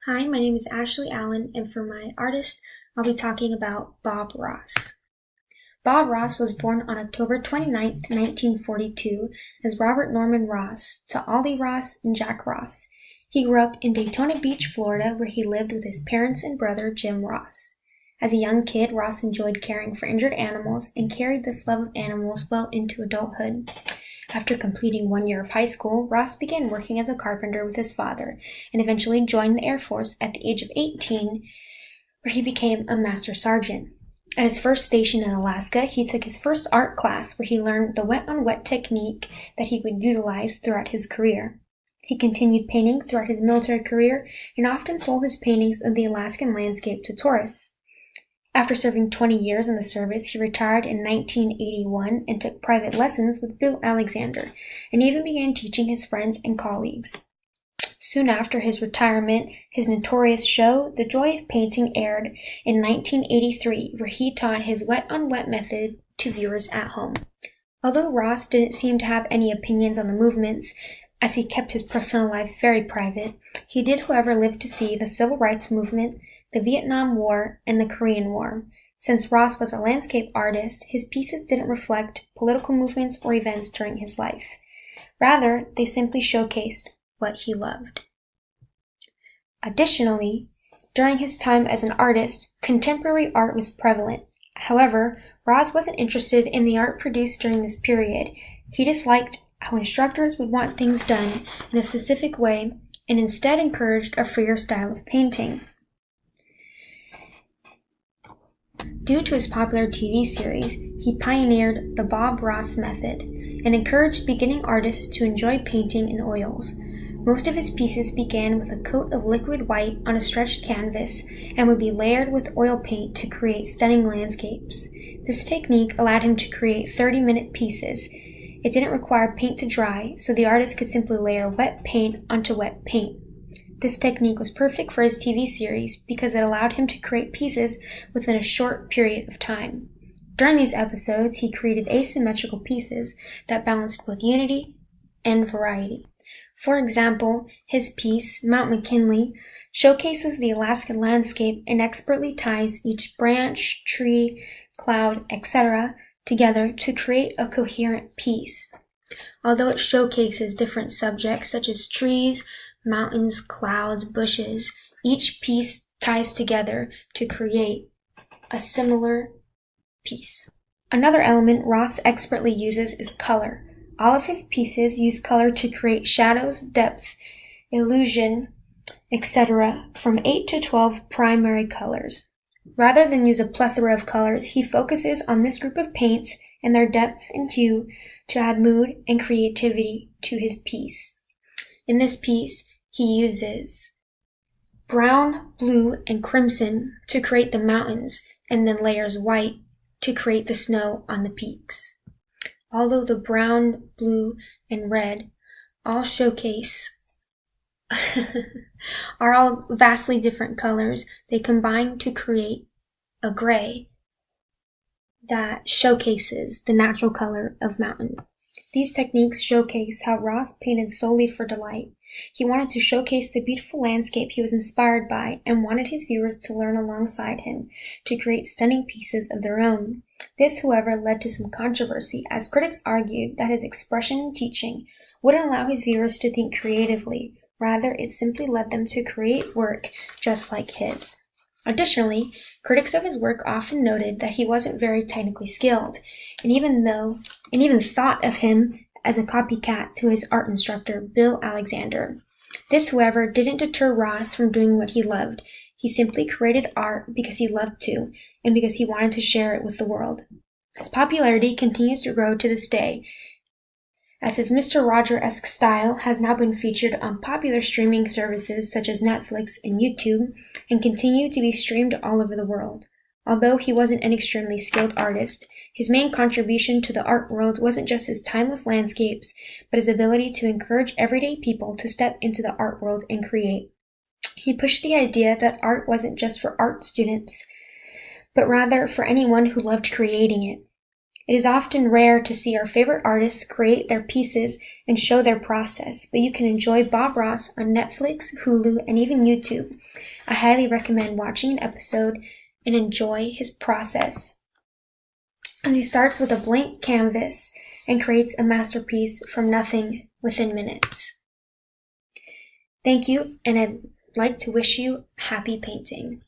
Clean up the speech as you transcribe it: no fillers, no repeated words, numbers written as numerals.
Hi, my name is Ashley Allen, and for my artist, I'll be talking about Bob Ross. Bob Ross was born on October 29, 1942, as Robert Norman Ross to Ollie Ross and Jack Ross. He grew up in Daytona Beach, Florida, where he lived with his parents and brother, Jim Ross. As a young kid, Ross enjoyed caring for injured animals and carried this love of animals well into adulthood. After completing 1 year of high school, Ross began working as a carpenter with his father and eventually joined the Air Force at the age of 18, where he became a master sergeant. At his first station in Alaska, he took his first art class where he learned the wet-on-wet technique that he would utilize throughout his career. He continued painting throughout his military career and often sold his paintings of the Alaskan landscape to tourists. After serving 20 years in the service, he retired in 1981 and took private lessons with Bill Alexander, and even began teaching his friends and colleagues. Soon after his retirement, his notorious show, The Joy of Painting, aired in 1983, where he taught his wet-on-wet method to viewers at home. Although Ross didn't seem to have any opinions on the movements, as he kept his personal life very private, he did, however, live to see the Civil Rights Movement, the Vietnam War, and the Korean War. Since Ross was a landscape artist, his pieces didn't reflect political movements or events during his life. Rather, they simply showcased what he loved. Additionally, during his time as an artist, contemporary art was prevalent. However, Ross wasn't interested in the art produced during this period. He disliked how instructors would want things done in a specific way and instead encouraged a freer style of painting. Due to his popular TV series, he pioneered the Bob Ross method and encouraged beginning artists to enjoy painting in oils. Most of his pieces began with a coat of liquid white on a stretched canvas and would be layered with oil paint to create stunning landscapes. This technique allowed him to create 30-minute pieces. It didn't require paint to dry, so the artist could simply layer wet paint onto wet paint. This technique was perfect for his TV series because it allowed him to create pieces within a short period of time. During these episodes, he created asymmetrical pieces that balanced both unity and variety. For example, his piece, Mount McKinley, showcases the Alaskan landscape and expertly ties each branch, tree, cloud, etc. together to create a coherent piece. Although it showcases different subjects such as trees, mountains, clouds, bushes, each piece ties together to create a similar piece. Another element Ross expertly uses is color. All of his pieces use color to create shadows, depth, illusion, etc. from 8 to 12 primary colors. Rather than use a plethora of colors, he focuses on this group of paints and their depth and hue to add mood and creativity to his piece. In this piece, he uses brown, blue, and crimson to create the mountains, and then layers white to create the snow on the peaks. Although the brown, blue, and red all showcase are all vastly different colors, they combine to create a gray that showcases the natural color of mountain. These techniques showcase how Ross painted solely for delight. He wanted to showcase the beautiful landscape he was inspired by and wanted his viewers to learn alongside him to create stunning pieces of their own. This, however, led to some controversy as critics argued that his expression and teaching wouldn't allow his viewers to think creatively. Rather, it simply led them to create work just like his. Additionally, critics of his work often noted that he wasn't very technically skilled, and even thought of him as a copycat to his art instructor, Bill Alexander. This, however, didn't deter Ross from doing what he loved. He simply created art because he loved to, and because he wanted to share it with the world. His popularity continues to grow to this day, as his Mr. Roger-esque style has now been featured on popular streaming services such as Netflix and YouTube, and continue to be streamed all over the world. Although he wasn't an extremely skilled artist, his main contribution to the art world wasn't just his timeless landscapes, but his ability to encourage everyday people to step into the art world and create. He pushed the idea that art wasn't just for art students, but rather for anyone who loved creating it. It is often rare to see our favorite artists create their pieces and show their process, but you can enjoy Bob Ross on Netflix, Hulu, and even YouTube. I highly recommend watching an episode and enjoy his process, as he starts with a blank canvas and creates a masterpiece from nothing within minutes. Thank you, and I'd like to wish you happy painting.